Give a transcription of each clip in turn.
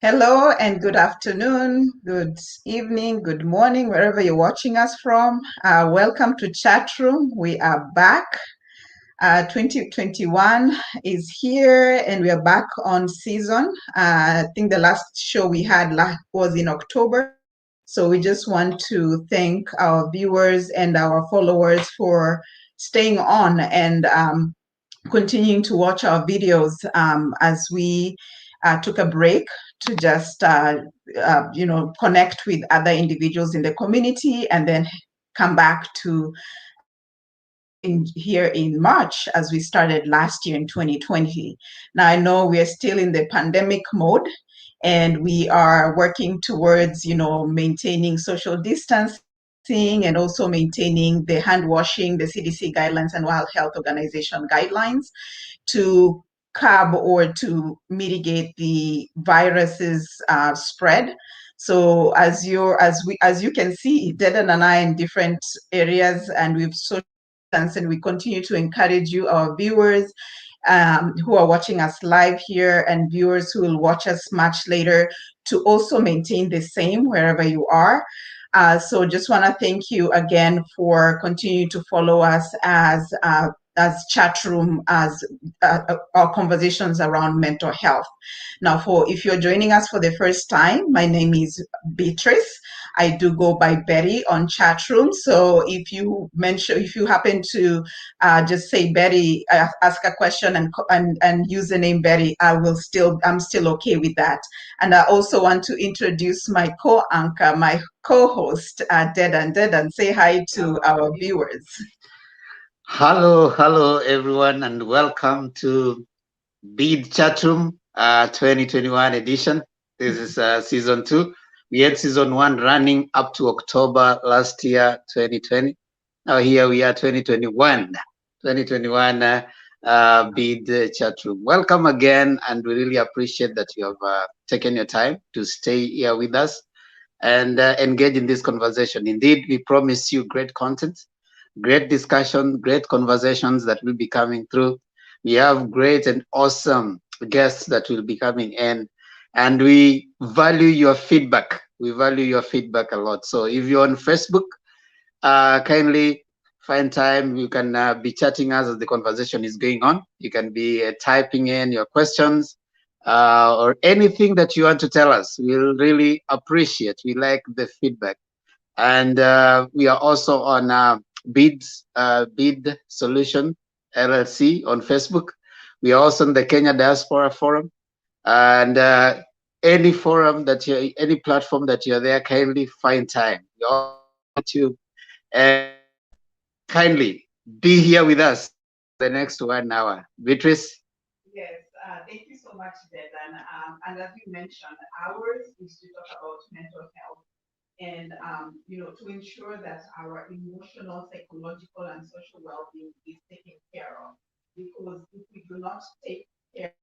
Hello and good afternoon, good evening, good morning, wherever you're watching us from. Welcome to Chat Room. We are back. 2021 is here and we are back on season. I think the last show we had was in October. So we just want to thank our viewers and our followers for staying on and continuing to watch our videos as we took a break to just connect with other individuals in the community and then come back to here in March as we started last year in 2020. Now I know we are still in the pandemic mode and we are working towards maintaining social distancing and also maintaining the hand washing, the CDC guidelines and World Health Organization guidelines to curb or to mitigate the virus's spread. So as you can see, Dedan and I in different areas, and we've social distance, and we continue to encourage you, our viewers, who are watching us live here, and viewers who will watch us much later, to also maintain the same wherever you are. So just want to thank you again for continuing to follow us as chat room, as our conversations around mental health. Now, if you're joining us for the first time, my name is Beatrice. I do go by Betty on chat room. So if you happen to just say Betty, ask a question and use the name Betty, I'm still okay with that. And I also want to introduce my co-anchor, my co-host, Dedan. Say hi to our viewers. Hello, everyone, and welcome to Bid Chatroom 2021 edition. This is season 2. We had season 1 running up to October last year, 2020. Now here we are, 2021. 2021 Bid Chatroom. Welcome again, and we really appreciate that you have taken your time to stay here with us and engage in this conversation. Indeed, we promise you great content, great discussion, great conversations that will be coming through. We have great and awesome guests that will be coming in, and we value your feedback. We value your feedback a lot. So if you're on Facebook, kindly find time. You can be chatting us as the conversation is going on. You can be typing in your questions or anything that you want to tell us. We'll really appreciate. We like the feedback. And we are also on Bid Solution LLC on Facebook. We are also on the Kenya Diaspora Forum, and any forum that you, any platform that you're there, kindly find time. We are also on YouTube, and kindly be here with us the next 1 hour. Beatrice. Yes, thank you so much, Dedan. And as you mentioned, ours is to talk about mental health and to ensure that our emotional, psychological, and social well-being is taken care of. Because if we do not take care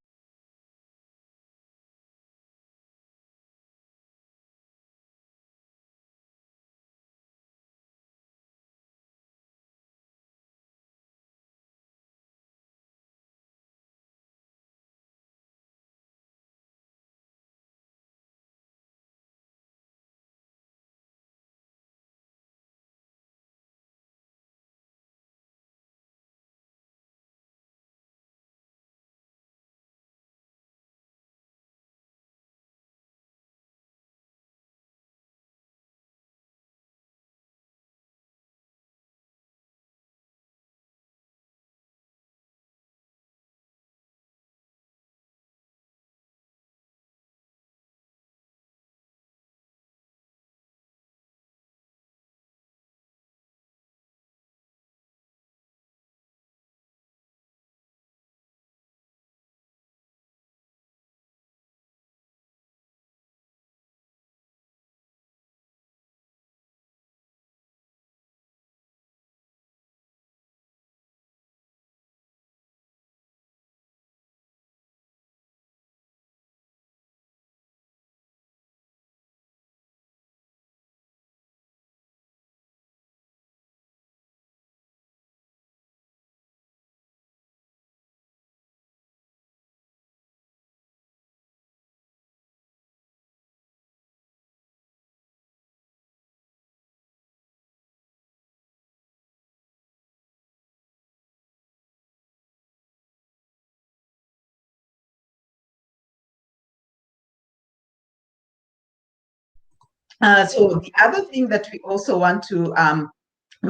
So the other thing that we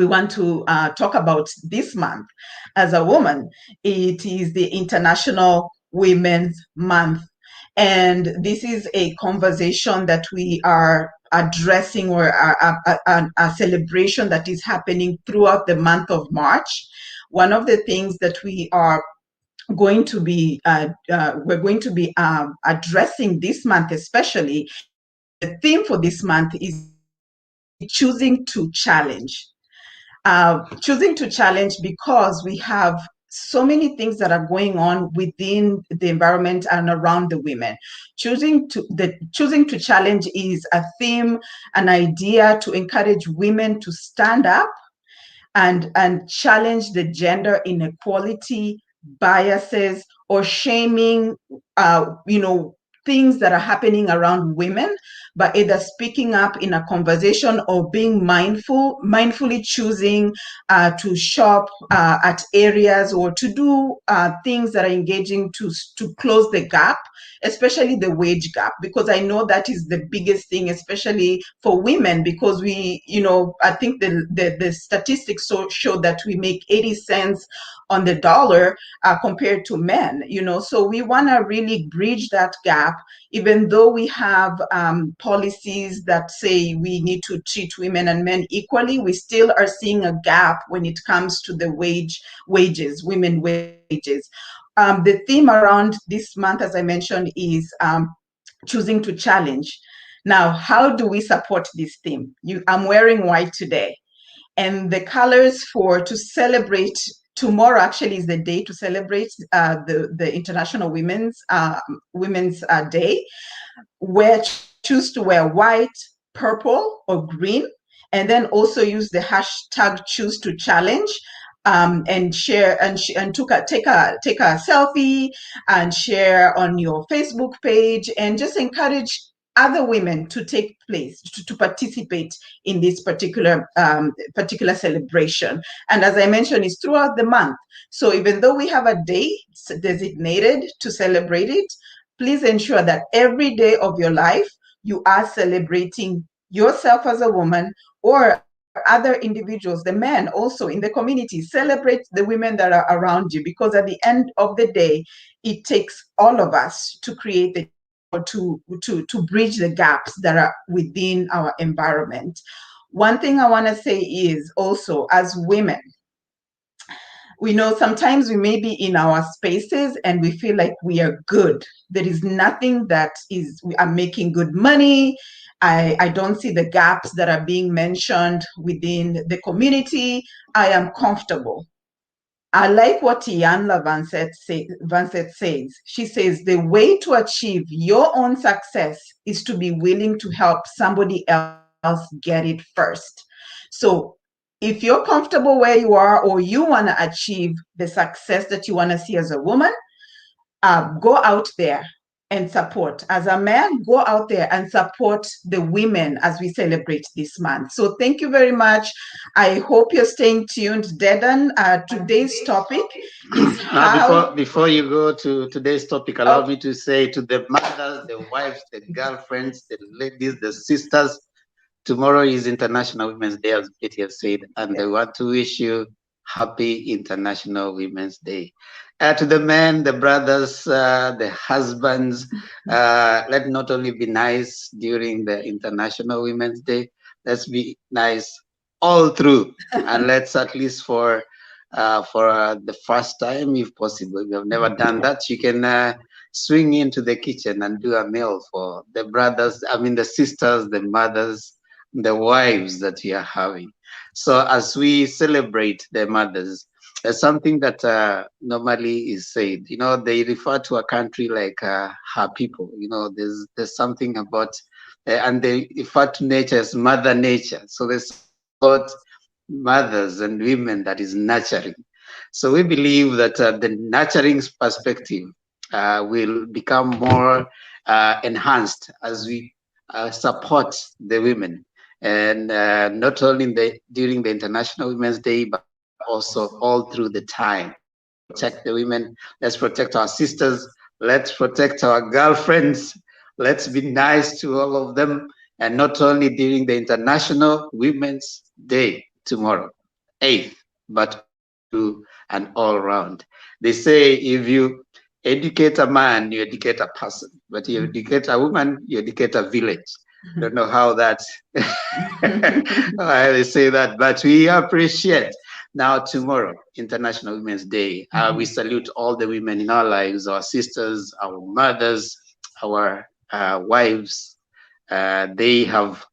want to talk about this month as a woman, it is the International Women's Month. And this is a conversation that we are addressing, or a celebration that is happening throughout the month of March. One of the things that we are going to be addressing this month, especially the theme for this month, is choosing to challenge. Choosing to challenge, because we have so many things that are going on within the environment and around the women. Choosing to challenge is a theme, an idea to encourage women to stand up and challenge the gender inequality, biases, or shaming, things that are happening around women, but either speaking up in a conversation or being mindfully choosing to shop at areas, or to do things that are engaging to close the gap, especially the wage gap, because I know that is the biggest thing, especially for women, because I think the statistics show that we make 80 cents on the dollar compared to men, so we want to really bridge that gap. Even though we have policies that say we need to treat women and men equally, we still are seeing a gap when it comes to the women wages. The theme around this month, as I mentioned, is choosing to challenge. Now, how do we support this theme? I'm wearing white today, and the colors to celebrate tomorrow actually is the day to celebrate the International Women's Day. Choose to wear white, purple, or green, and then also use the hashtag choose to challenge. And share and take a selfie and share on your Facebook page, and just encourage other women to take place, to participate in this particular celebration. And as I mentioned, it's throughout the month. So even though we have a day designated to celebrate it, please ensure that every day of your life you are celebrating yourself as a woman, or other individuals, the men also in the community. Celebrate the women that are around you, because at the end of the day, it takes all of us to create to bridge the gaps that are within our environment. One thing I want to say is also, as women, we know sometimes we may be in our spaces and we feel like we are good. There is nothing that we are making good money. I don't see the gaps that are being mentioned within the community. I am comfortable. I like what Iyanla Vanzant says. She says the way to achieve your own success is to be willing to help somebody else get it first. So if you're comfortable where you are, or you want to achieve the success that you want to see as a woman, go out there and support. As a man, go out there and support the women as we celebrate this month. So thank you very much. I hope you're staying tuned, Dedan. Today's topic is how... Before you go to today's topic, allow me to say to the mothers, the wives, the girlfriends, the ladies, the sisters, tomorrow is International Women's Day, as Betty has said, and I want to wish you happy International Women's Day. To the men, the brothers, the husbands, let not only be nice during the International Women's Day, let's be nice all through, and let's at least for the first time, if possible, if you have never done that, you can swing into the kitchen and do a meal for the brothers, the sisters, the mothers, the wives that we are having. So as we celebrate the mothers, there's something that normally is said. They refer to a country like her people. There's something about, and they refer to nature as Mother Nature. So there's about mothers and women that is nurturing. So we believe that the nurturing perspective will become more enhanced as we support the women, and not only during the International Women's Day, but also all through the time. Protect the women. Let's protect our sisters. Let's protect our girlfriends. Let's be nice to all of them. and not only during the International Women's Day tomorrow, 8th, but to an all round. They say if you educate a man, you educate a person, but you educate a woman, you educate a village. Don't know how that I say that, but we appreciate. Now tomorrow, International Women's Day, we salute all the women in our lives, our sisters, our mothers, our wives. They have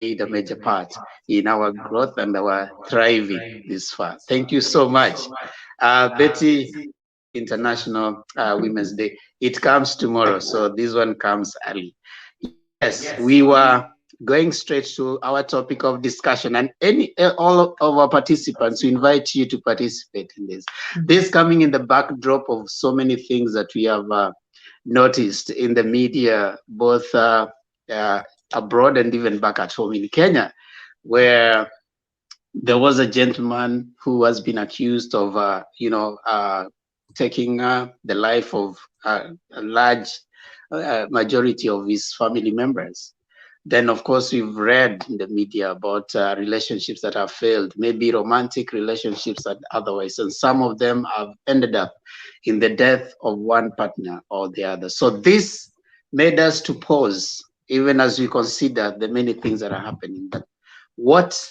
played a major part in our growth and our thriving this far. Thank you so much. Betty, International Women's Day. It comes tomorrow, so this one comes early. Yes, we were going straight to our topic of discussion, and all of our participants, we invite you to participate in this. This coming in the backdrop of so many things that we have noticed in the media, both abroad and even back at home in Kenya, where there was a gentleman who has been accused of, taking the life of a large majority of his family members. Then, of course, we've read in the media about relationships that have failed, maybe romantic relationships that otherwise, and some of them have ended up in the death of one partner or the other. So this made us to pause, even as we consider the many things that are happening. But what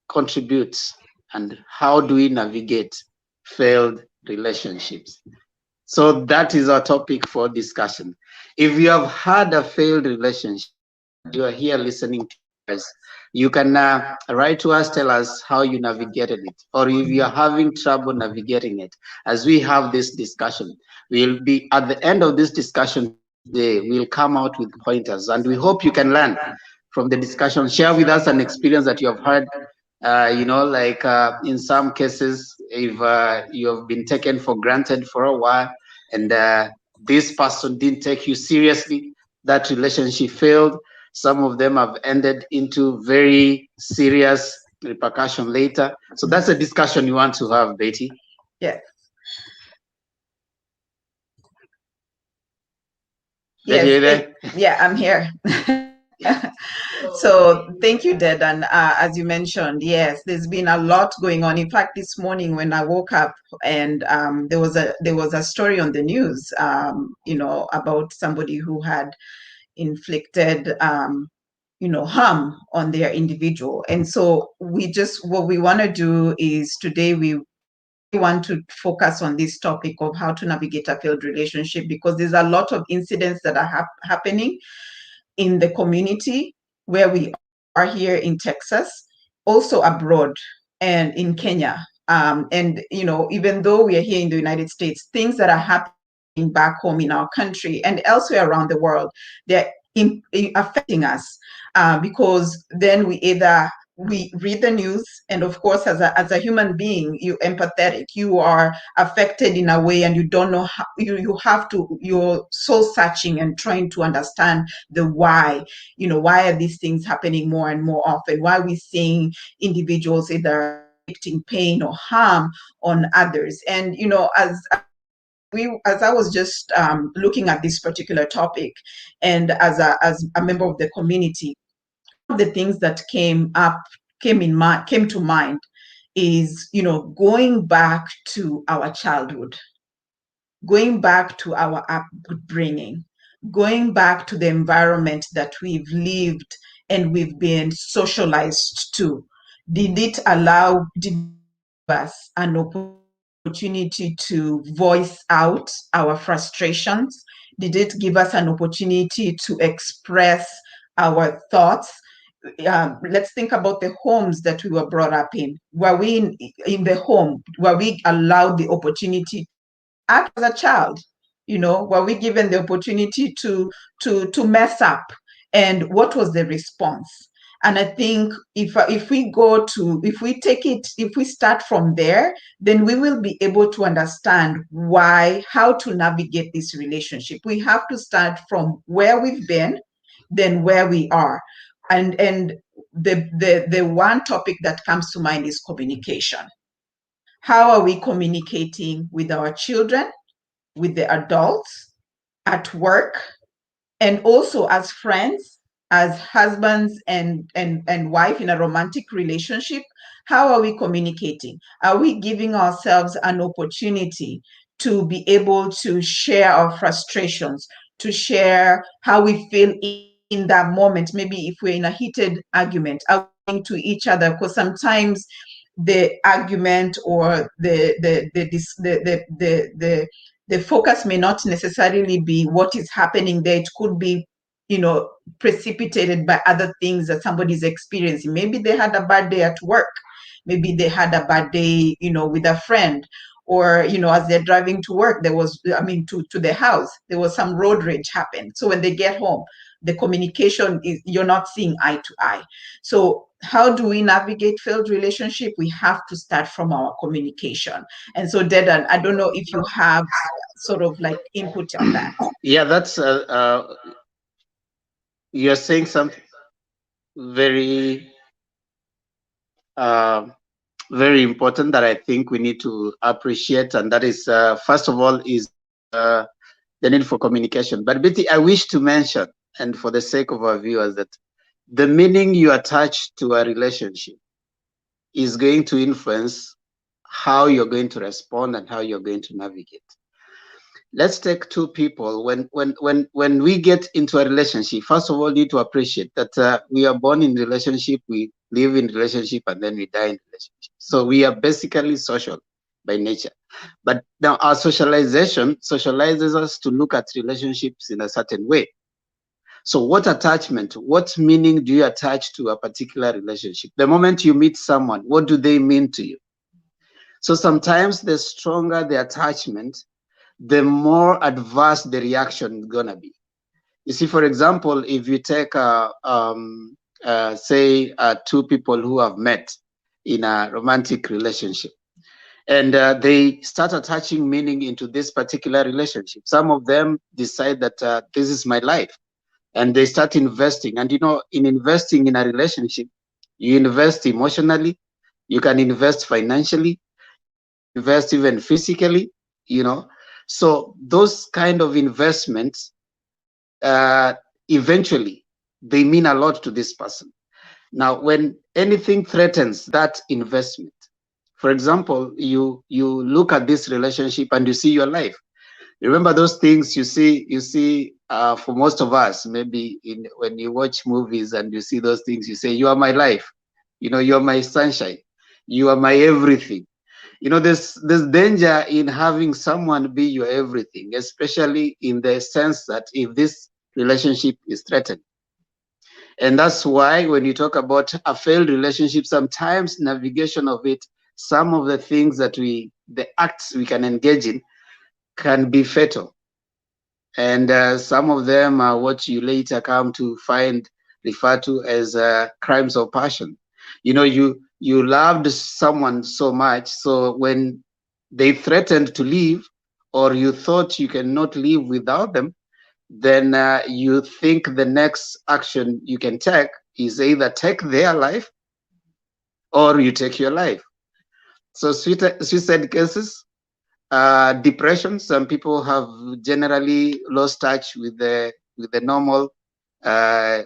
contributes and how do we navigate failed relationships? So that is our topic for discussion. If you have had a failed relationship, you are here listening to us, you can write to us, tell us how you navigated it, or if you are having trouble navigating it. As we have this discussion, we'll be at the end of this discussion today, we'll come out with pointers, and we hope you can learn from the discussion. Share with us an experience that you have heard. In some cases, if you have been taken for granted for a while, and this person didn't take you seriously, that relationship failed. Some of them have ended into very serious repercussion later. So that's a discussion you want to have, Betty. Yeah. Yes, yeah, I'm here. So thank you, Dedan. As you mentioned, yes, there's been a lot going on. In fact, this morning when I woke up, and there was a story on the news, about somebody who had inflicted harm on their individual. And so what we want to do is today we want to focus on this topic of how to navigate a failed relationship, because there's a lot of incidents that are happening in the community where we are here in Texas, also abroad and in Kenya. And even though we are here in the United States, things that are happening back home in our country and elsewhere around the world, they're affecting us, because then we read the news, and of course, as a human being, you're empathetic, you are affected in a way, and you don't know how, you're soul searching and trying to understand the why. Why are these things happening more and more often? Why are we seeing individuals either inflicting pain or harm on others? And as I was just looking at this particular topic, and as a member of the community, one of the things that came to mind is going back to our childhood, going back to our upbringing, going back to the environment that we've lived and we've been socialized to. Did it give us an opportunity to voice out our frustrations? Did it give us an opportunity to express our thoughts? Let's think about the homes that we were brought up in. Were we in the home? Were we allowed the opportunity to act as a child? Were we given the opportunity to mess up? And what was the response? And I think if we start from there, then we will be able to understand how to navigate this relationship. We have to start from where we've been, then where we are. And the one topic that comes to mind is communication. How are we communicating with our children, with the adults, at work, and also as friends, as husbands and wife in a romantic relationship, how are we communicating? Are we giving ourselves an opportunity to be able to share our frustrations, to share how we feel in that moment? Maybe if we're in a heated argument, are we to each other? Because sometimes the argument or the focus may not necessarily be what is happening there. It could be, precipitated by other things that somebody's experiencing. Maybe they had a bad day at work. Maybe they had a bad day, with a friend. Or, as they're driving to work, to their house, there was some road rage happened. So when they get home, the communication is, you're not seeing eye to eye. So how do we navigate failed relationship? We have to start from our communication. And so, Dedan, I don't know if you have sort of like input on that. Yeah, that's you're saying something very very important that I think we need to appreciate, and that is first of all is the need for communication. But Betty, I wish to mention, and for the sake of our viewers, that the meaning you attach to a relationship is going to influence how you're going to respond and how you're going to navigate. Let's take two people. When we get into a relationship, first of all, you need to appreciate that we are born in relationship, we live in relationship, and then we die in relationship. So we are basically social by nature. But now our socialization socializes us to look at relationships in a certain way. So what attachment, what meaning do you attach to a particular relationship? The moment you meet someone, what do they mean to you? So sometimes the stronger the attachment, the more adverse the reaction is gonna be. You see, for example, if you take say two people who have met in a romantic relationship, and they start attaching meaning into this particular relationship. Some of them decide that this is my life, and they start investing. And in investing in a relationship, you invest emotionally, you can invest financially, invest even physically, So those kind of investments, eventually, they mean a lot to this person. Now, when anything threatens that investment, for example, you look at this relationship and you see your life. Remember those things you see for most of us, maybe when you watch movies and you see those things, you say, you are my life, you are my sunshine, you are my everything. There's danger in having someone be your everything, especially in the sense that if this relationship is threatened. And that's why when you talk about a failed relationship, sometimes navigation of it, some of the things the acts we can engage in can be fatal. And some of them are what you later come to refer to as crimes of passion. You loved someone so much, so when they threatened to leave, or you thought you cannot live without them, then you think the next action you can take is either take their life or you take your life. So suicide cases, depression, some people have generally lost touch with the normal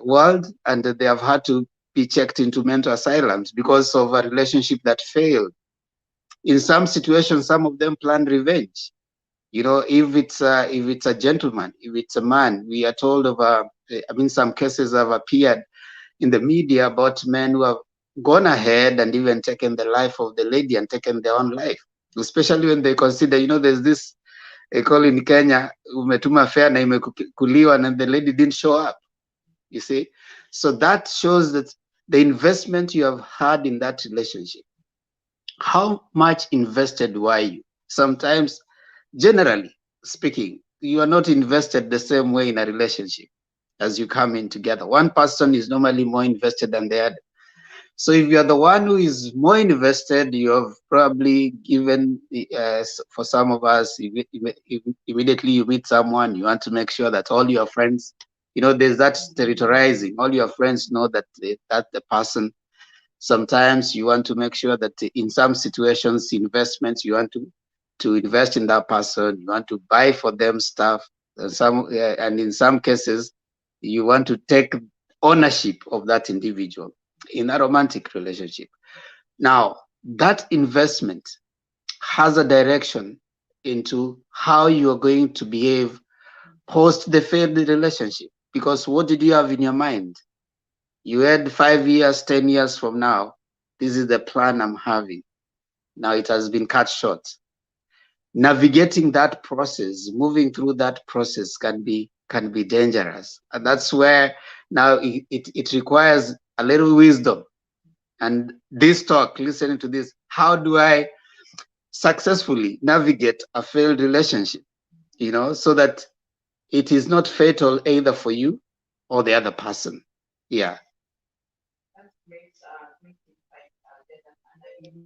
world, and they have had to be checked into mental asylums because of a relationship that failed. In some situations, some of them plan revenge. If it's a gentleman, if it's a man, we are told of some cases have appeared in the media about men who have gone ahead and even taken the life of the lady and taken their own life, especially when they consider, there's this call in Kenya, umetuma fare na imekuliwa, and the lady didn't show up. You see, so that shows that the investment you have had in that relationship, how much invested were you? Sometimes, generally speaking, you are not invested the same way in a relationship as you come in together. One person is normally more invested than the other. So if you're the one who is more invested, you have probably given, for some of us, immediately you meet someone, you want to make sure that all your friends, there's that territorializing. All your friends know that the person. Sometimes you want to make sure that in some situations, investments, you want to invest in that person, you want to buy for them stuff, and in some cases, you want to take ownership of that individual in a romantic relationship. Now, that investment has a direction into how you are going to behave post the failed relationship. Because what did you have in your mind? You had 5 years, 10 years from now, this is the plan I'm having. Now it has been cut short. Navigating that process, moving through that process can be dangerous. And that's where now it requires a little wisdom. And this talk, listening to this, how do I successfully navigate a failed relationship, so that it is not fatal either for you or the other person. Yeah. That's great. Great insight, Dennis. And I believe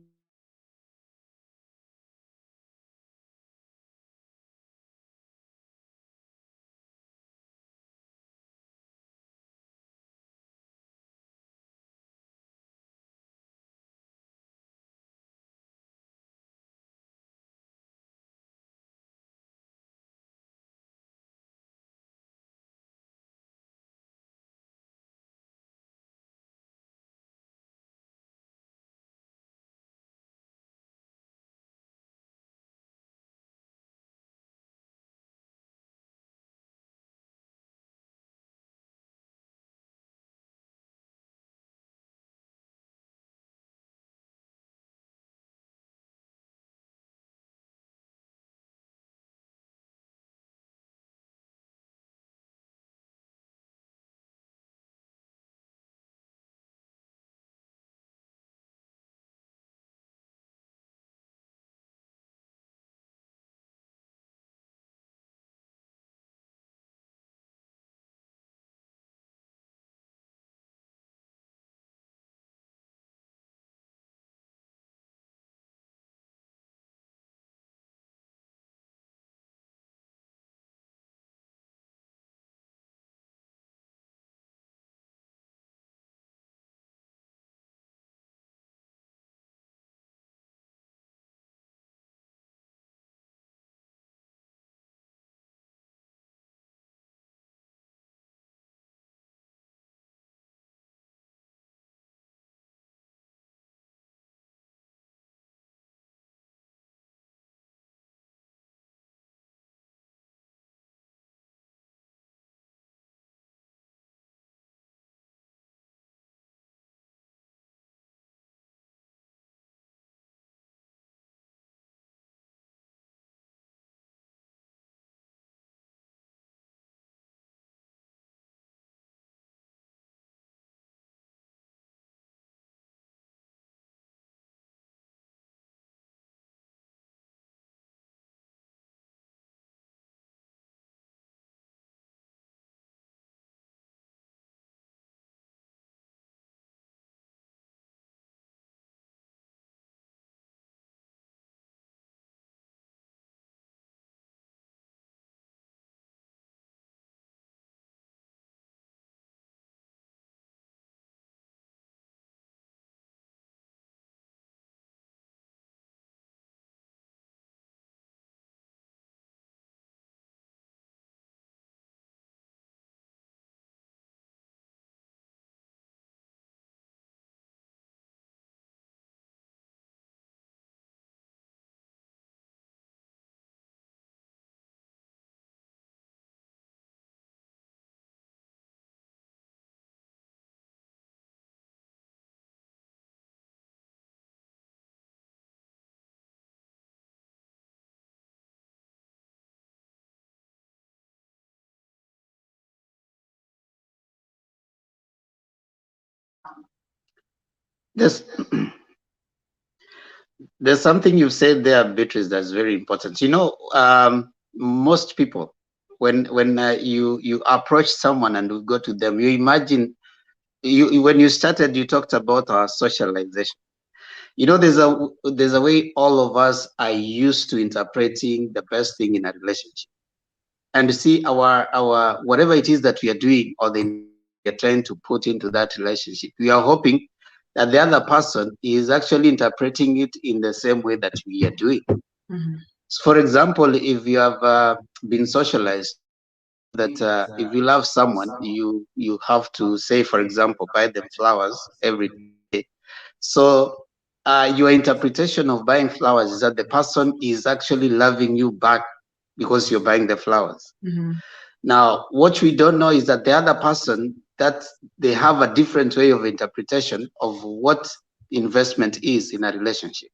There's there's something you've said there, Beatrice, that's very important. Most people, when you approach someone and you go to them, you imagine, when you started, you talked about our socialization. There's a way all of us are used to interpreting the best thing in a relationship, and see our whatever it is that we are doing or the intention that we are trying to put into that relationship, we are hoping that the other person is actually interpreting it in the same way that we are doing. mm-hmm. So for example, if you have been socialized that if you love someone, you have to say, for example, buy them flowers every day. So your interpretation of buying flowers is that the person is actually loving you back because you're buying the flowers. Mm-hmm. Now, what we don't know is that the other person, that they have a different way of interpretation of what investment is in a relationship.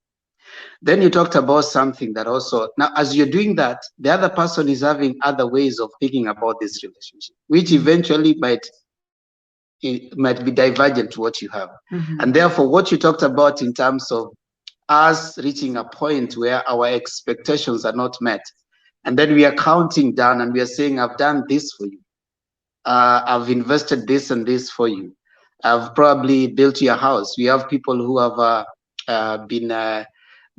Then you talked about something that also, now as you're doing that, the other person is having other ways of thinking about this relationship, which eventually it might be divergent to what you have. Mm-hmm. And therefore, what you talked about in terms of us reaching a point where our expectations are not met, and then we are counting down and we are saying, I've done this for you. I've invested this and this for you. I've probably built your house. We have people who have been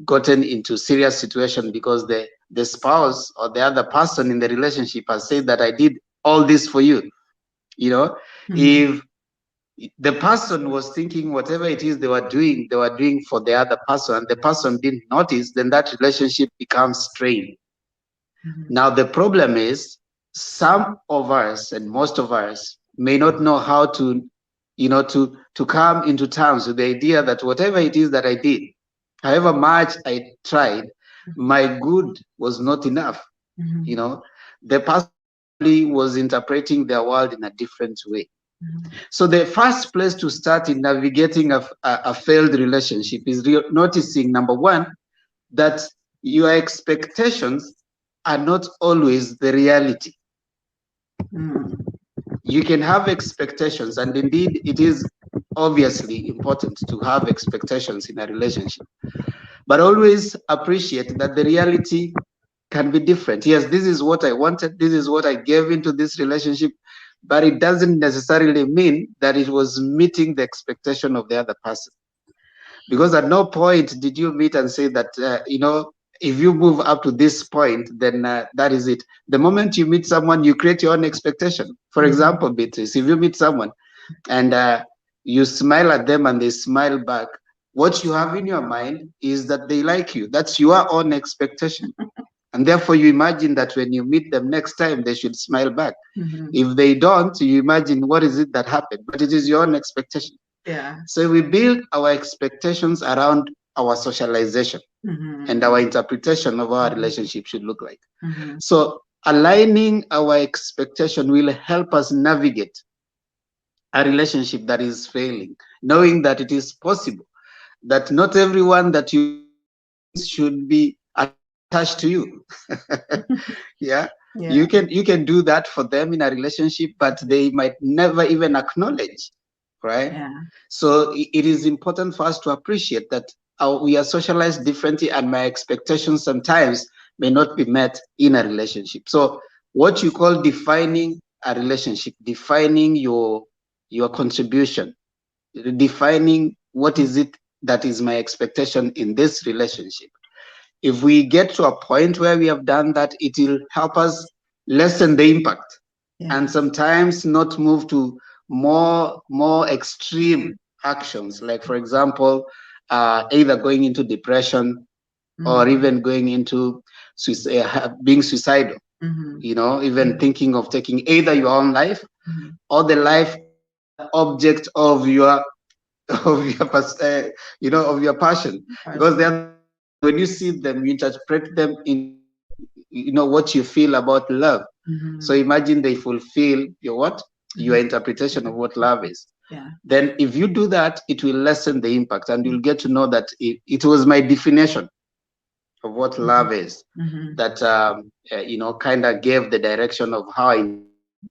gotten into serious situation because the spouse or the other person in the relationship has said that I did all this for you. You know, if the person was thinking whatever it is they were doing for the other person, and the person didn't notice, then that relationship becomes strained. Now the problem is, some of us and most of us may not know how to, to come into terms with the idea that whatever it is that I did, however much I tried, my good was not enough. The person was interpreting their world in a different way. So the first place to start in navigating a failed relationship is noticing, number one, that your expectations are not always the reality. You can have expectations, and indeed it is obviously important to have expectations in a relationship, but always appreciate that the reality can be different. Yes, this is what I wanted, this is what I gave into this relationship, but it doesn't necessarily mean that it was meeting the expectation of the other person. Because at no point did you meet and say that, if you move up to this point, then that is it. The moment you meet someone, you create your own expectation. For example, Beatrice, if you meet someone and you smile at them and they smile back, what you have in your mind is that they like you. That's your own expectation. And therefore, you imagine that when you meet them next time, they should smile back. If they don't, you imagine what is it that happened, but it is your own expectation. Yeah. So we build our expectations around our socialization and our interpretation of our relationship should look like. So aligning our expectation will help us navigate a relationship that is failing, knowing that it is possible, that not everyone that you should be attached to you. Yeah. You can do that for them in a relationship, but they might never even acknowledge, right? Yeah. So it is important for us to appreciate that we are socialized differently, and my expectations sometimes may not be met in a relationship. So what you call defining a relationship, defining your contribution, defining what is it that is my expectation in this relationship. If we get to a point where we have done that, it will help us lessen the impact and sometimes not move to more extreme actions, like, for example, either going into depression or even going into being suicidal, even thinking of taking either your own life or the life object of your passion, because when you see them, you interpret them in what you feel about love. So imagine they fulfill your interpretation of what love is. Then if you do that, it will lessen the impact, and you'll get to know that it was my definition of what love is that kind of gave the direction of how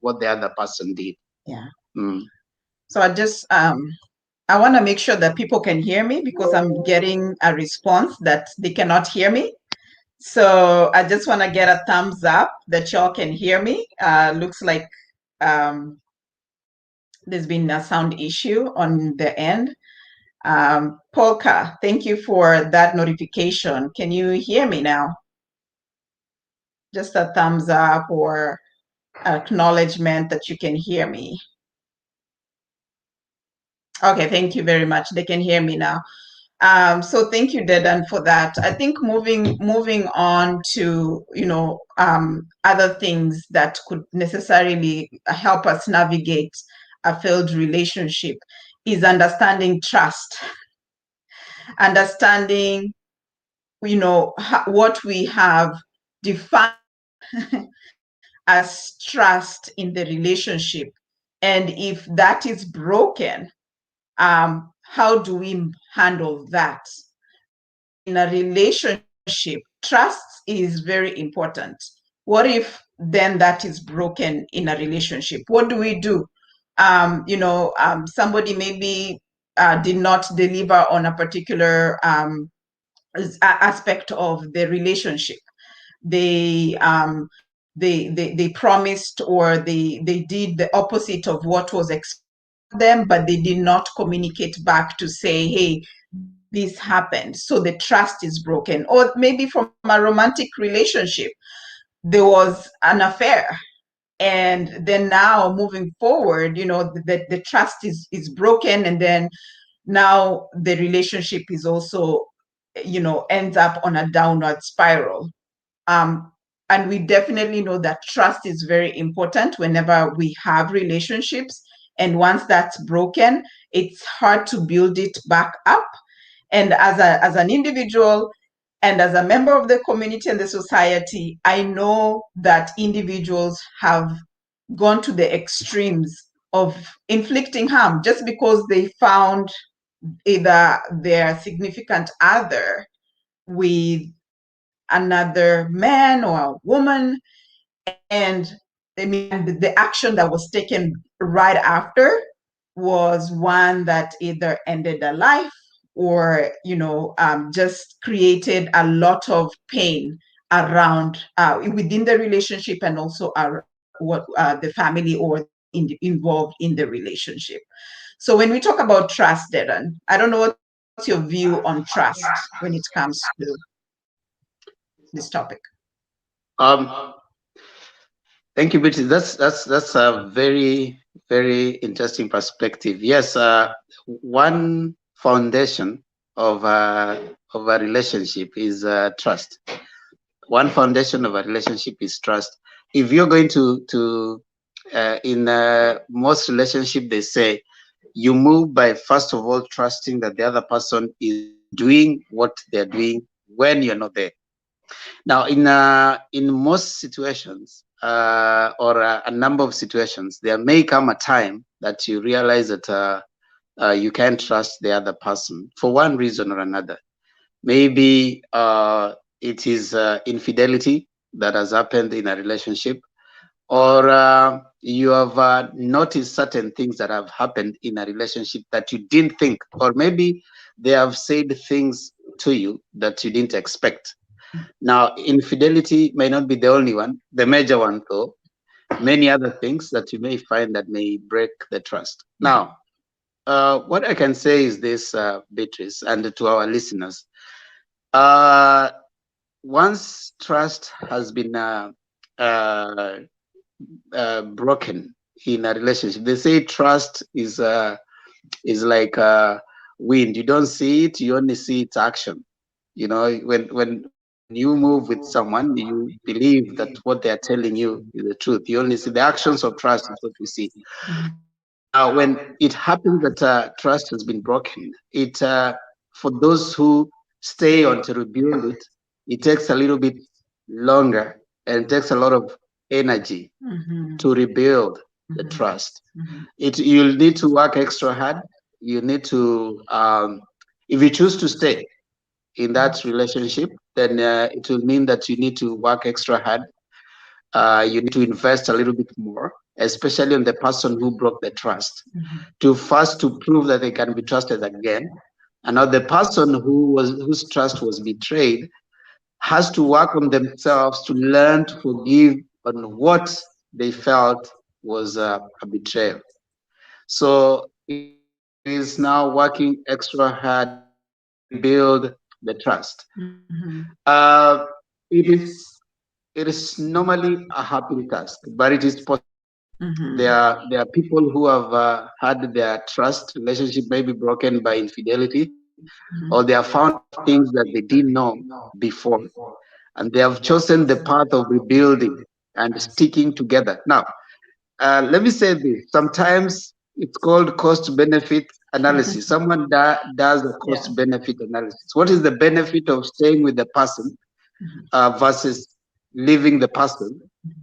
what the other person did. So I just I want to make sure that people can hear me, because I'm getting a response that they cannot hear me. So I just want to get a thumbs up that y'all can hear me. Looks like there's been a sound issue on the end. Polka, thank you for that notification. Can you hear me now? Just a thumbs up or acknowledgement that you can hear me. Okay, thank you very much. They can hear me now. So thank you, Dedan, for that. I think moving on to other things that could necessarily help us navigate a failed relationship is understanding trust, understanding what we have defined as trust in the relationship, and if that is broken, how do we handle that? In a relationship, trust is very important. What if then that is broken in a relationship? What do we do? Somebody maybe did not deliver on a particular aspect of the relationship. They promised, or they did the opposite of what was expected of them, but they did not communicate back to say, hey, this happened. So the trust is broken. Or maybe from a romantic relationship, there was an affair. And then now moving forward, the trust is broken. And then now the relationship is also, ends up on a downward spiral. And we definitely know that trust is very important whenever we have relationships. And once that's broken, it's hard to build it back up. And as an individual and as a member of the community and the society, I know that individuals have gone to the extremes of inflicting harm just because they found either their significant other with another man or a woman, and the action that was taken right after was one that either ended a life or just created a lot of pain around within the relationship, and also the family or involved in the relationship. So when we talk about trust, Dedan, I don't know what's your view on trust when it comes to this topic. Thank you, Betty. That's a very, very interesting perspective. Yes, one foundation of a relationship is trust. One foundation of a relationship is trust. If you're going to in most relationship, they say you move by first of all trusting that the other person is doing what they're doing when you're not there. Now, in most situations, or a number of situations, there may come a time that you realize that you can't trust the other person for one reason or another. Maybe it is infidelity that has happened in a relationship, or you have noticed certain things that have happened in a relationship that you didn't think, or maybe they have said things to you that you didn't expect. Now, infidelity may not be the only one, the major one though. Many other things that you may find that may break the trust. Now, what I can say is this, Beatrice, and to our listeners, once trust has been broken in a relationship, they say trust is like wind. You don't see it, you only see its action. You know, when you move with someone, you believe that what they are telling you is the truth. You only see the actions of trust is what you see. Now, when it happens that trust has been broken, it for those who stay on to rebuild it, it takes a little bit longer and it takes a lot of energy to rebuild the trust. You'll need to work extra hard. You need to, if you choose to stay in that relationship, then it will mean that you need to work extra hard. You need to invest a little bit more, especially on the person who broke the trust, to prove that they can be trusted again. And now the person whose trust was betrayed has to work on themselves to learn to forgive on what they felt was a betrayal. So it is now working extra hard to rebuild the trust. It is normally a happy task, but it is possible. There are people who have had their trust relationship maybe broken by infidelity, or they have found things that they didn't know before, and they have chosen the path of rebuilding and sticking together. Now, let me say this. Sometimes it's called cost benefit analysis. Someone does a cost benefit analysis. What is the benefit of staying with the person versus leaving the person?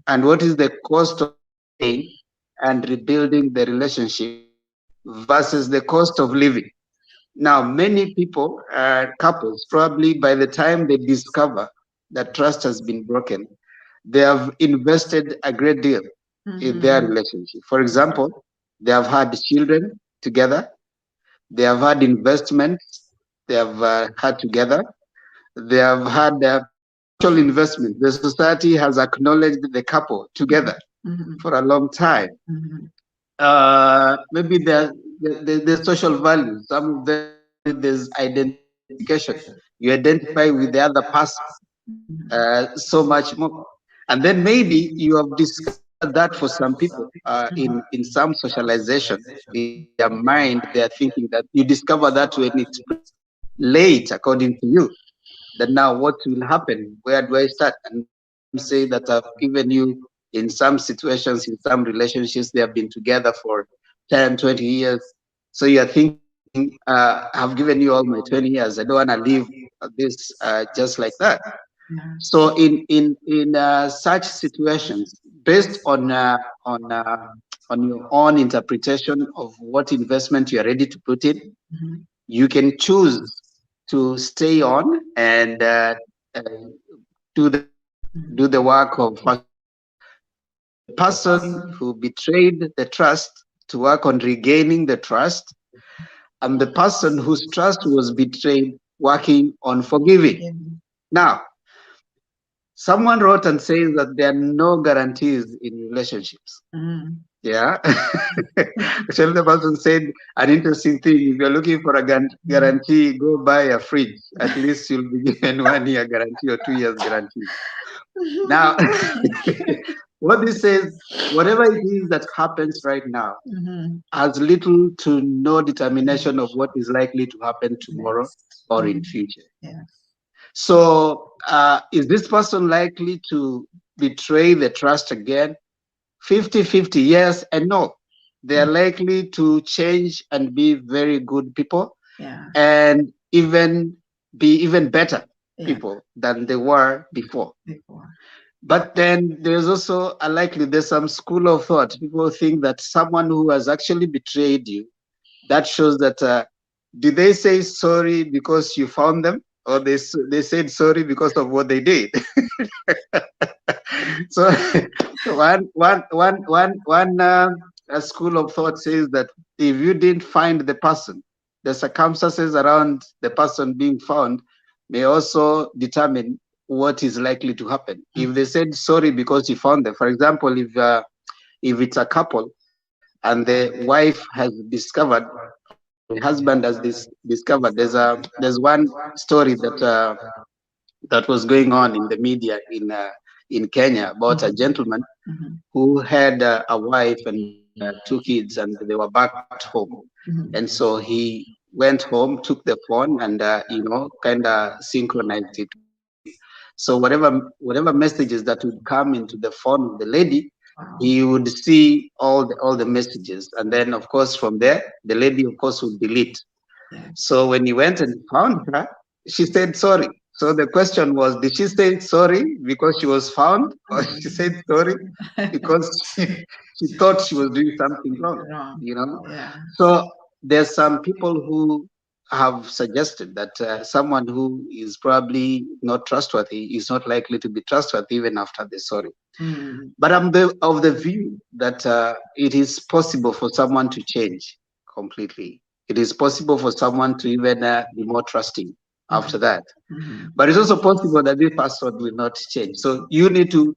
And what is the cost of staying and rebuilding the relationship versus the cost of leaving? Now, many people, couples, probably by the time they discover that trust has been broken, they have invested a great deal in their relationship. For example, they have had children together, they have had investments, they have had together, they have had financial investment. The society has acknowledged the couple together for a long time. Maybe the social values, some of them, there's identification. You identify with the other person so much more. And then maybe you have discovered that for some people in some socialization, in their mind, they are thinking that you discover that when it's late, according to you. That now what will happen? Where do I start? And some say that I've given you, in some situations, in some relationships, they have been together for 10, 20 years. So you're thinking, I've given you all my 20 years. I don't want to leave this just like that. So in such situations, based on your own interpretation of what investment you are ready to put in, you can choose to stay on and do the work of the person who betrayed the trust, to work on regaining the trust, and the person whose trust was betrayed working on forgiving. Now, someone wrote and says that there are no guarantees in relationships. Yeah. Actually, the person said an interesting thing. If you're looking for a guarantee, go buy a fridge. At least you'll be given 1 year guarantee or 2 years guarantee. Now, what this says, whatever it is that happens right now has little to no determination of what is likely to happen tomorrow or in future. So is this person likely to betray the trust again? 50-50, yes and no. They are likely to change and be very good people, and even be even better people than they were before. But then there's also there's some school of thought. People think that someone who has actually betrayed you, that shows that did they say sorry because you found them, or they said sorry because of what they did? So a school of thought says that if you didn't find the person, the circumstances around the person being found may also determine what is likely to happen. If they said sorry because you found them, for example, if it's a couple and the wife has discovered, the husband has discovered, there's one story that was going on in the media in Kenya about a gentleman who had a wife and 2 kids, and they were back at home. And so he went home, took the phone, and kind of synchronized it. So whatever messages that would come into the phone of the lady, he would see all the messages, and then of course from there the lady of course would delete. So when he went and found her, she said sorry. So the question was, did she say sorry because she was found, or she said sorry because she thought she was doing something wrong? So there's some people who have suggested that someone who is probably not trustworthy is not likely to be trustworthy even after the sorry. But I'm of the view that it is possible for someone to change completely. It is possible for someone to even be more trusting after that. But it's also possible that this person will not change. So you need to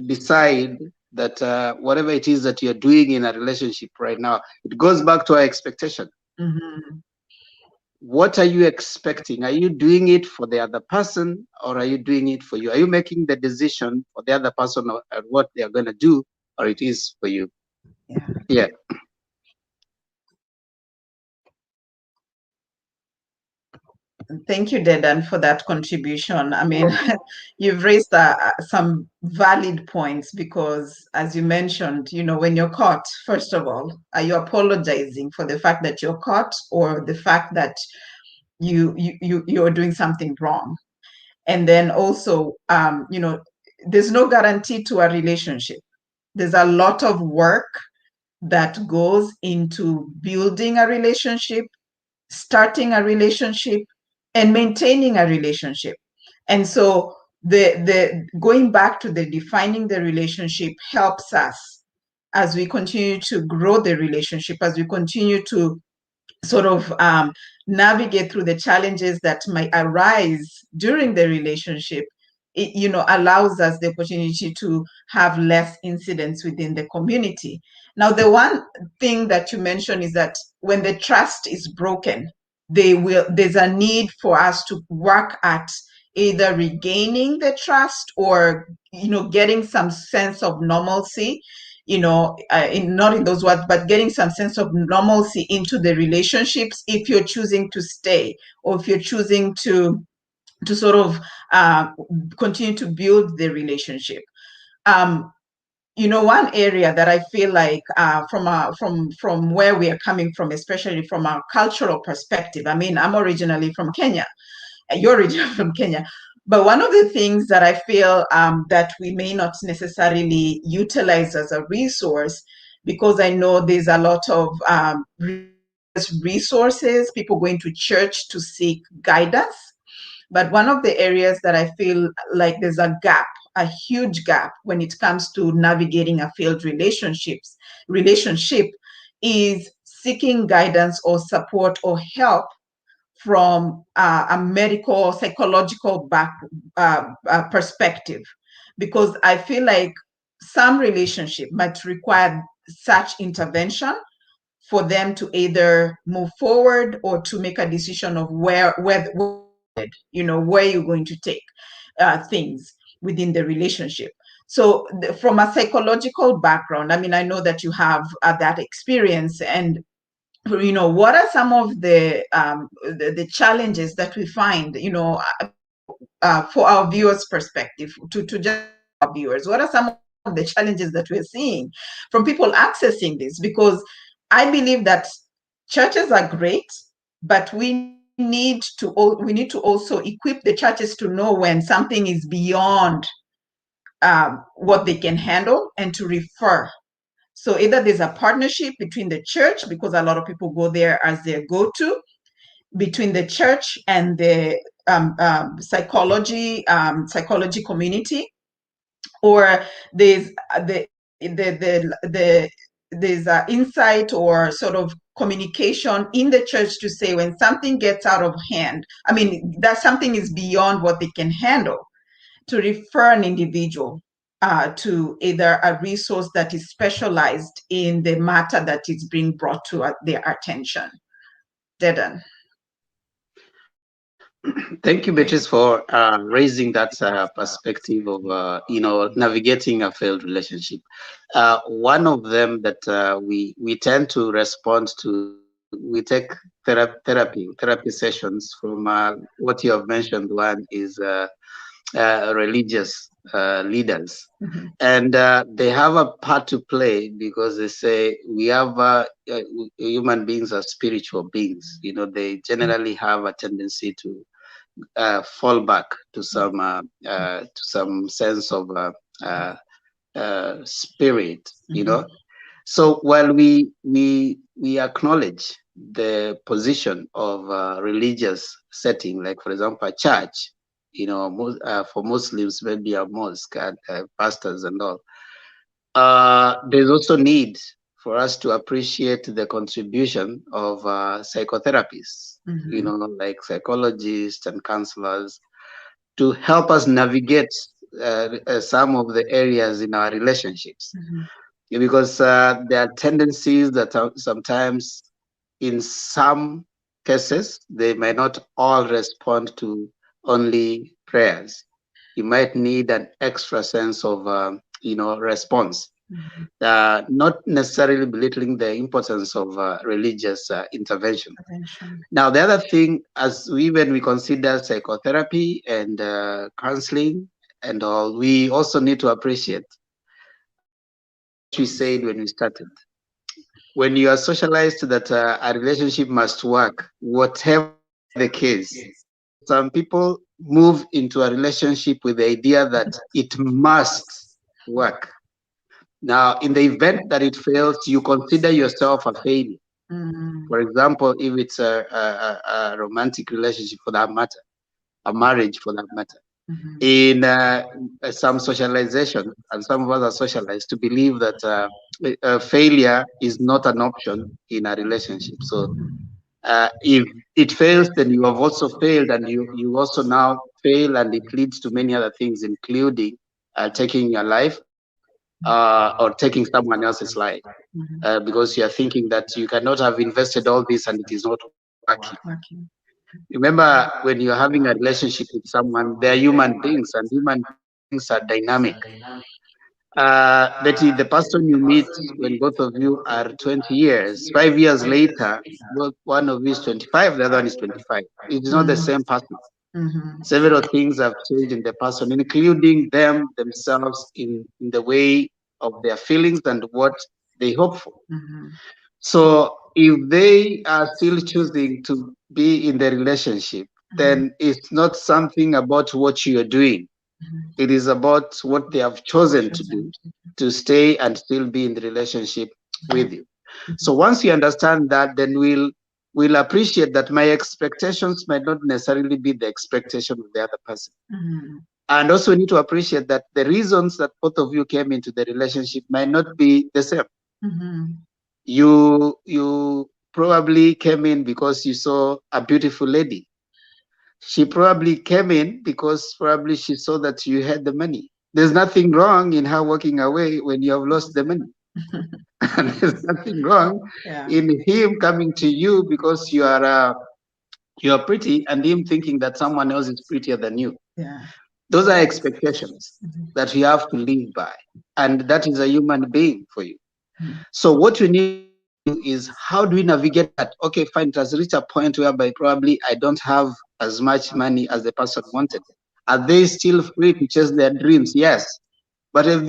decide that whatever it is that you're doing in a relationship right now, it goes back to our expectation. What are you expecting? Are you doing it for the other person, or are you doing it for you? Are you making the decision for the other person or what they are going to do, or it is for you? Yeah. Thank you, Dedan, for that contribution. I mean, you've raised some valid points because, as you mentioned, when you're caught, first of all, are you apologizing for the fact that you're caught or the fact that you're doing something wrong? And then also, there's no guarantee to a relationship. There's a lot of work that goes into building a relationship, starting a relationship, and maintaining a relationship. And so the going back to the defining the relationship helps us as we continue to grow the relationship, as we continue to sort of navigate through the challenges that might arise during the relationship. It allows us the opportunity to have less incidents within the community. Now, the one thing that you mentioned is that when the trust is broken, there's a need for us to work at either regaining the trust or getting some sense of normalcy, not in those words, but getting some sense of normalcy into the relationships if you're choosing to stay or if you're choosing to sort of continue to build the relationship. One area that I feel like from where we are coming from, especially from a cultural perspective. I mean, I'm originally from Kenya. You're originally from Kenya. But one of the things that I feel that we may not necessarily utilize as a resource, because I know there's a lot of resources, people going to church to seek guidance. But one of the areas that I feel like there's a gap, a huge gap when it comes to navigating a failed relationship is seeking guidance or support or help from a medical or psychological perspective, because I feel like some relationship might require such intervention for them to either move forward or to make a decision of where you're going to take things within the relationship. So from a psychological background, I mean, I know that you have that experience, and what are some of the challenges that we find, for our viewers' perspective, to just our viewers, what are some of the challenges that we're seeing from people accessing this? Because I believe that churches are great, but we need to also equip the churches to know when something is beyond what they can handle and to refer. So either there's a partnership between the church, because a lot of people go there as their go-to, between the church and the psychology community, or there's there's insight or sort of communication in the church to say when something gets out of hand, I mean, that something is beyond what they can handle, to refer an individual to either a resource that is specialized in the matter that is being brought to their attention. Dedan. Thank you, Beatrice, for raising that perspective of navigating a failed relationship. One of them that we tend to respond to, we take therapy sessions from what you have mentioned. One is religious leaders, and they have a part to play, because they say we have human beings are spiritual beings. They generally have a tendency to fall back to some sense of spirit, So while we acknowledge the position of a religious setting, like for example a church, for Muslims maybe a mosque and pastors and all, there's also need for us to appreciate the contribution of psychotherapists, like psychologists and counselors, to help us navigate some of the areas in our relationships. Because there are tendencies that sometimes, in some cases, they may not all respond to only prayers. You might need an extra sense of response not necessarily belittling the importance of religious intervention. Prevention. Now, the other thing, when we consider psychotherapy and counseling and all, we also need to appreciate what we said when we started. When you are socialized that a relationship must work, whatever the case, some people move into a relationship with the idea that it must work. Now, in the event that it fails, you consider yourself a failure. For example, if it's a romantic relationship for that matter, a marriage for that matter, in some socialization, and some of us are socialized to believe that failure is not an option in a relationship. So if it fails, then you have also failed, and you also now fail, and it leads to many other things, including taking your life or taking someone else's life. Because you are thinking that you cannot have invested all this and it is not working. Remember, when you're having a relationship with someone, they are human beings, and human beings are dynamic. Betty, the person you meet when both of you are 20 years, 5 years later, one of you is 25, the other one is 25. It is not the same person. Several things have changed in the person, including themselves in the way of their feelings and what they hope for. So if they are still choosing to be in the relationship, then it's not something about what you are doing. It is about what they have chosen to do, to stay and still be in the relationship with you. So once you understand that, then we'll appreciate that my expectations might not necessarily be the expectation of the other person. And also we need to appreciate that the reasons that both of you came into the relationship might not be the same. You probably came in because you saw a beautiful lady. She probably came in because probably she saw that you had the money. There's nothing wrong in her walking away when you have lost the money. And there's nothing wrong in him coming to you because you are pretty, and him thinking that someone else is prettier than you. Those are expectations that you have to live by, and that is a human being for you. So what we need to do is, how do we navigate that? Okay, fine, it has reached a point whereby probably I don't have as much money as the person wanted. Are they still free to chase their dreams? Yes. But if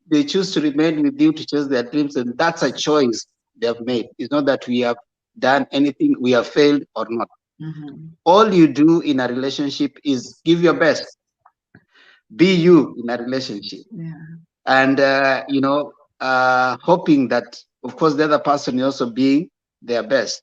they choose to remain with you to chase their dreams, and that's a choice they have made. It's not that we have done anything, we have failed or not. All you do in a relationship is give your best. Be you in a relationship. And, hoping that, of course, the other person is also being their best.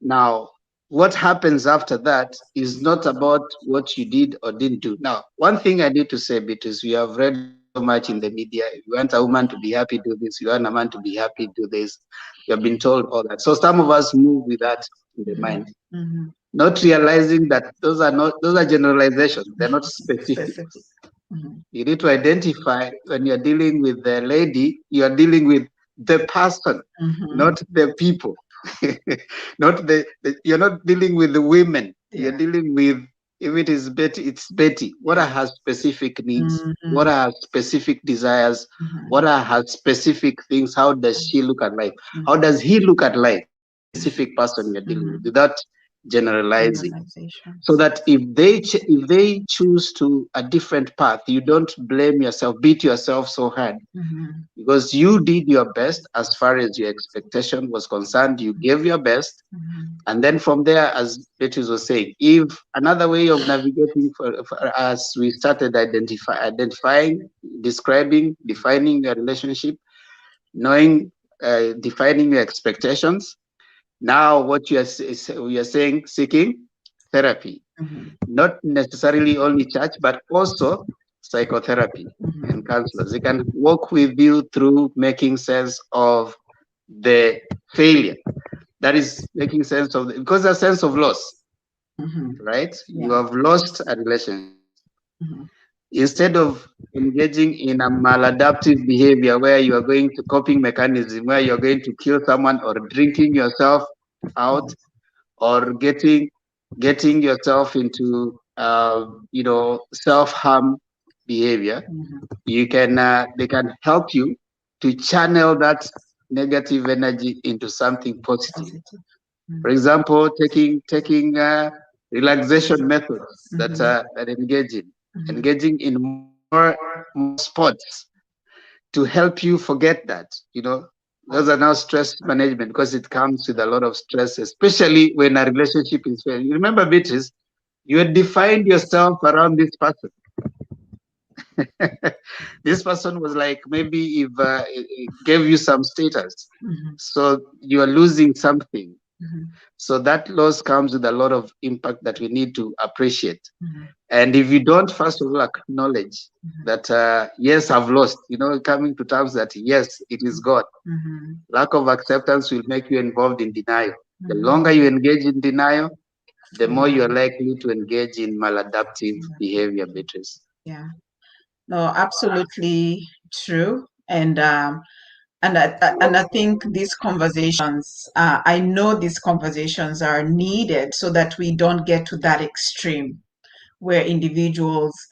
Now, what happens after that is not about what you did or didn't do. Now, one thing I need to say, because we have read so much in the media, if you want a woman to be happy, do this. You want a man to be happy, do this. You have been told all that. So some of us move with that in the mind, not realizing that those are generalizations. They're not specific. You need to identify when you're dealing with the lady, you are dealing with the person, not the people. Not you're not dealing with the women. You're dealing with, if it is Betty, it's Betty. What are her specific needs? What are her specific desires? What are her specific things? How does she look at life? How does he look at life? Specific person you're dealing with, without generalizing. So that if they choose to a different path, you don't blame yourself, beat yourself so hard, because you did your best as far as your expectation was concerned. You gave your best, and then from there, as Beatrice was saying, if another way of navigating for as we started identifying, describing, defining your relationship, knowing, defining your expectations. Now, what we are saying, seeking therapy, not necessarily only church, but also psychotherapy and counselors. They can walk with you through making sense of the failure. That is making sense of because there's a sense of loss, right? You have lost a relationship. Instead of engaging in a maladaptive behavior where you are going to coping mechanism, where you're going to kill someone or drinking yourself out, or getting yourself into self-harm behavior, Mhm. you can they can help you to channel that negative energy into something positive. Positive. For example, taking relaxation methods that Mhm. that Mhm. engaging in more sports to help you forget that. Those are now stress management because it comes with a lot of stress, especially when a relationship is failing. You remember, Beatrice, you had defined yourself around this person. This person was like maybe if it gave you some status, Mhm. so you are losing something. Mhm. So that loss comes with a lot of impact that we need to appreciate. Mhm. And if you don't first of all acknowledge Mhm. that yes, I've lost, coming to terms that yes, it is God. Mhm. Lack of acceptance will make you involved in denial. The Mhm. longer you engage in denial, the more Yeah. you're likely to engage in maladaptive behavior, Beatrice. Yeah. No, absolutely true. And I think these conversations, I know these conversations are needed so that we don't get to that extreme where individuals'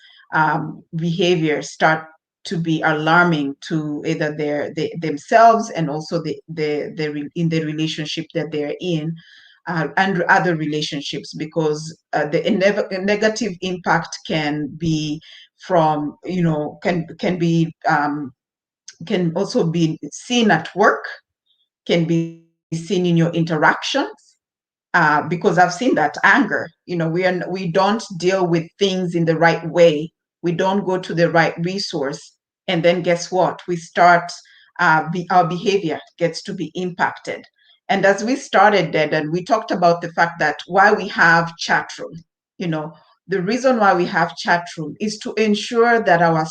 behavior start to be alarming to either themselves and also in the relationship that they're in, and other relationships, because the negative impact can be from, can also be seen at work, can be seen in your interactions, because I've seen that anger. We don't deal with things in the right way. We don't go to the right resource, and then guess what? We start our behavior gets to be impacted. And as we started that, and we talked about the fact that why we have chat room, you know, the reason why we have chat room is to ensure that our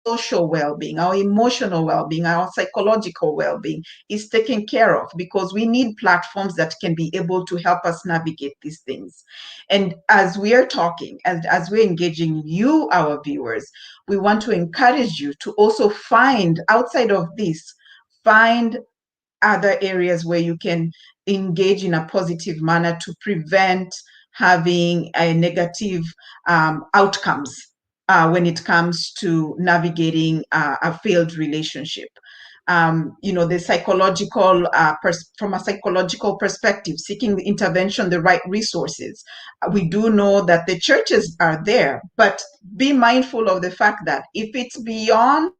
social well-being, our emotional well-being, our psychological well-being is taken care of, because we need platforms that can be able to help us navigate these things. And as we are talking, as we're engaging you, our viewers, we want to encourage you to also find, outside of this, find other areas where you can engage in a positive manner to prevent having a negative outcomes when it comes to navigating a failed relationship. The psychological, from a psychological perspective, seeking the intervention, the right resources. We do know that the churches are there, but be mindful of the fact that if it's beyond,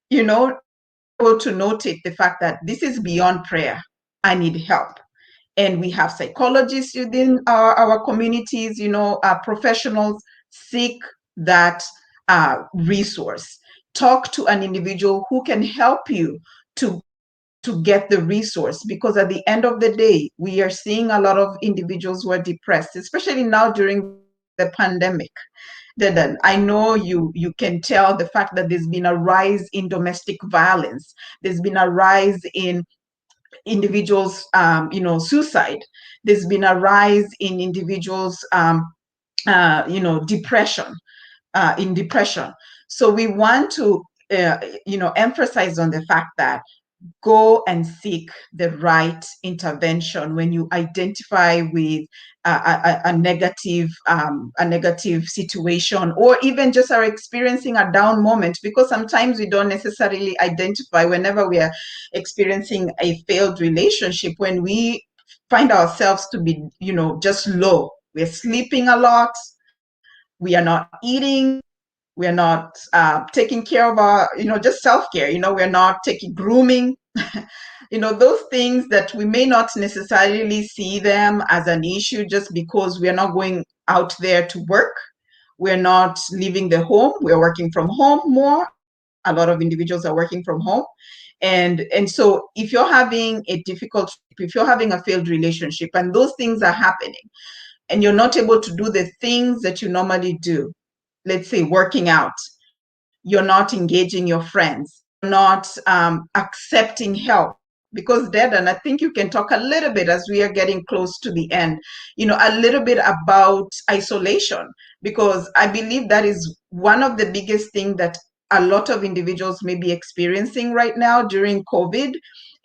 you know, able to notate the fact that this is beyond prayer, I need help. And we have psychologists within our communities, professionals. Seek that resource. Talk to an individual who can help you to get the resource, because at the end of the day, we are seeing a lot of individuals who are depressed, especially now during the pandemic. Then I know you can tell the fact that there's been a rise in domestic violence. There's been a rise in individuals, suicide. There's been a rise in individuals, depression, in depression. So we want to, emphasize on the fact that go and seek the right intervention when you identify with a negative situation, or even just are experiencing a down moment, because sometimes we don't necessarily identify whenever we are experiencing a failed relationship, when we find ourselves to be, just low. We're sleeping a lot, we are not eating, we are not taking care of our, just self-care. We're not taking grooming. Those things that we may not necessarily see them as an issue, just because we are not going out there to work. We're not leaving the home. We're working from home more. A lot of individuals are working from home. And so if you're having if you're having a failed relationship and those things are happening, and you're not able to do the things that you normally do, let's say working out, you're not engaging your friends, not accepting help. Because Dedan, I think you can talk a little bit, as we are getting close to the end, a little bit about isolation, because I believe that is one of the biggest things that a lot of individuals may be experiencing right now during COVID.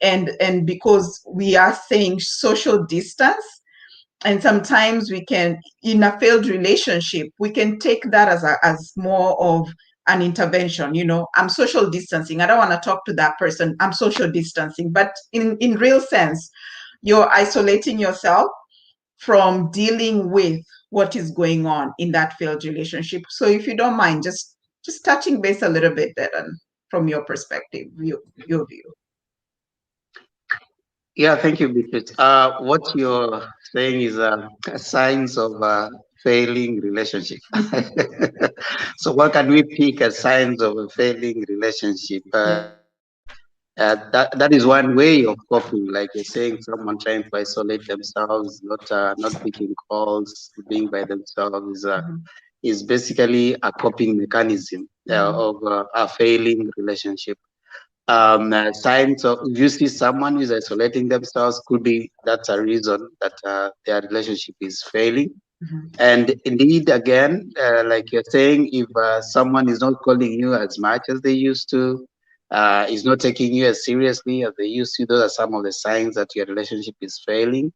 And because we are saying social distance, And sometimes we can, in a failed relationship, we can take that as more of an intervention. I'm social distancing. I don't want to talk to that person. I'm social distancing. But in real sense, you're isolating yourself from dealing with what is going on in that failed relationship. So if you don't mind, just touching base a little bit there, and from your perspective, your view. Yeah, thank you, Beatrice. What you're saying is signs of failing relationship. So what can we pick as signs of a failing relationship? That is one way of coping, like you're saying, someone trying to isolate themselves, not picking calls, being by themselves, is basically a coping mechanism of a failing relationship. Signs of, if you see someone who is isolating themselves, could be that's a reason that their relationship is failing. And indeed, again, like you're saying, if someone is not calling you as much as they used to, is not taking you as seriously as they used to, those are some of the signs that your relationship is failing.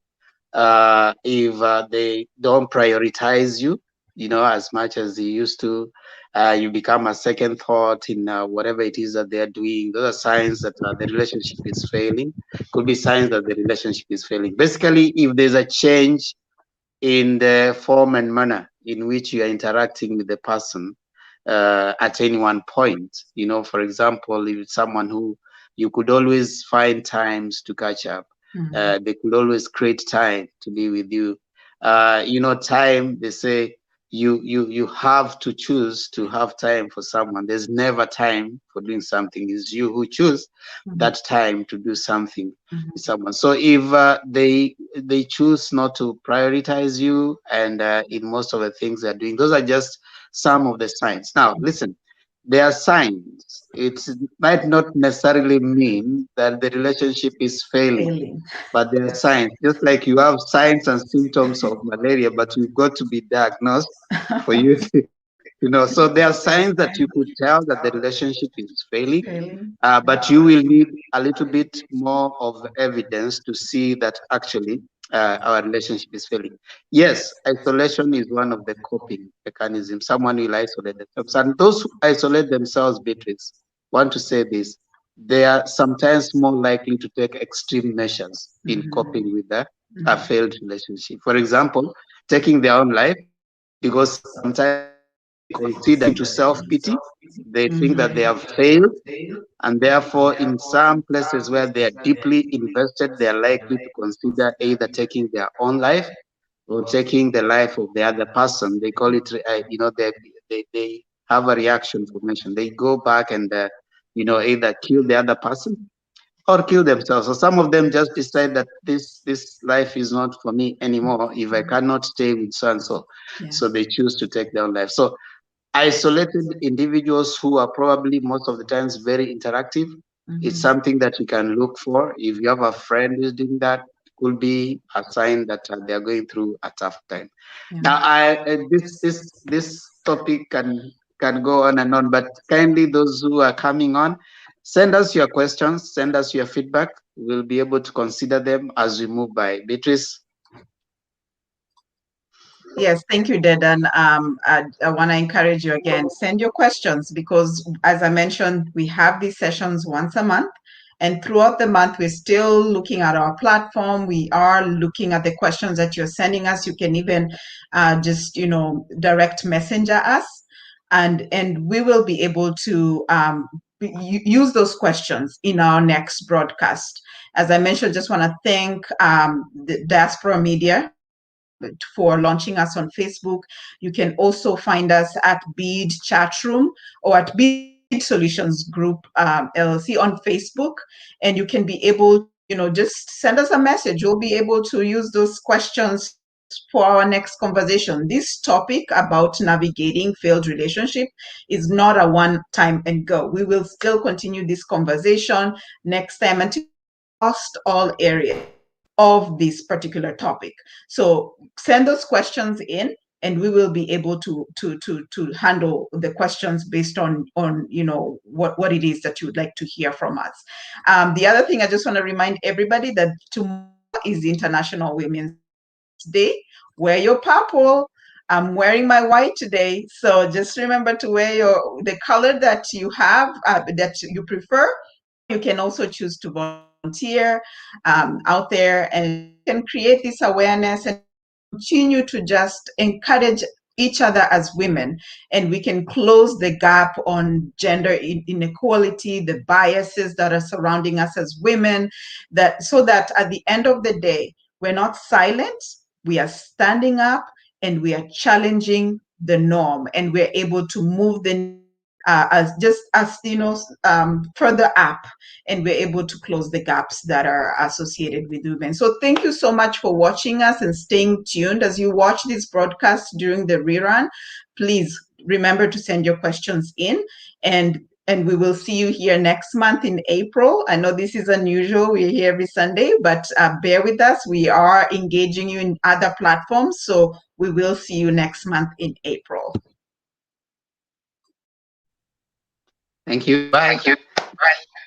If they don't prioritize you, as much as they used to, you become a second thought in whatever it is that they're doing. Those are signs that the relationship is failing. Could be signs that the relationship is failing. Basically, if there's a change in the form and manner in which you are interacting with the person at any one point. For example, if it's someone who you could always find times to catch up, they could always create time to be with you. Time, they say, you have to choose to have time for someone. There's never time for doing something. It's you who choose that time to do something with someone. So if they choose not to prioritize you, and in most of the things they're doing, those are just some of the signs. Now listen, there are signs. It might not necessarily mean that the relationship is failing, but there are signs. Just like you have signs and symptoms of malaria, but you've got to be diagnosed for you to, so there are signs that you could tell that the relationship is failing, but you will need a little bit more of evidence to see that actually our relationship is failing. Yes, isolation is one of the coping mechanisms. Someone will isolate themselves, and those who isolate themselves, Beatrice, want to say this: they are sometimes more likely to take extreme measures in coping with a failed relationship. For example, taking their own life, because sometimes they consider into self-pity. They think that they have failed, and therefore in some places where they are deeply invested, they are likely to consider either taking their own life or taking the life of the other person. They call it, they have a reaction formation. They go back and, either kill the other person or kill themselves. So some of them just decide that this life is not for me anymore if I cannot stay with so and so. So they choose to take their own life. So isolated individuals who are probably most of the times very interactive, it's something that you can look for. If you have a friend who's doing that, could be a sign that they are going through a tough time. Now, this topic can go on and on, but kindly those who are coming on, send us your questions, send us your feedback. We'll be able to consider them as we move by. Beatrice. Yes, thank you, Dedan. I want to encourage you again, send your questions, because as I mentioned, we have these sessions once a month. And throughout the month, we're still looking at our platform. We are looking at the questions that you're sending us. You can even just, direct messenger us. And we will be able to use those questions in our next broadcast. As I mentioned, just want to thank the Diaspora Media for launching us on Facebook. You can also find us at BEAD Chatroom or at BEAD Solutions Group LLC on Facebook, and you can be able, just send us a message. We'll be able to use those questions for our next conversation. This topic about navigating failed relationship is not a one-time and go. We will still continue this conversation next time until we exhaust all areas of this particular topic. So send those questions in, and we will be able to handle the questions based on what it is that you would like to hear from us. The other thing I just want to remind everybody that tomorrow is International Women's Day, wear your purple. I'm wearing my white today, so just remember to wear the color that you have, that you prefer. You can also choose to volunteer out there, and can create this awareness and continue to just encourage each other as women, and we can close the gap on gender inequality, the biases that are surrounding us as women, that so that at the end of the day, we're not silent, we are standing up, and we are challenging the norm, and we're able to move the further up, and we're able to close the gaps that are associated with women. So thank you so much for watching us and staying tuned as you watch this broadcast during the rerun. Please remember to send your questions in, and we will see you here next month in April. I know this is unusual. We're here every Sunday, but bear with us. We are engaging you in other platforms, so we will see you next month in April. Thank you. Bye. Thank you. Bye.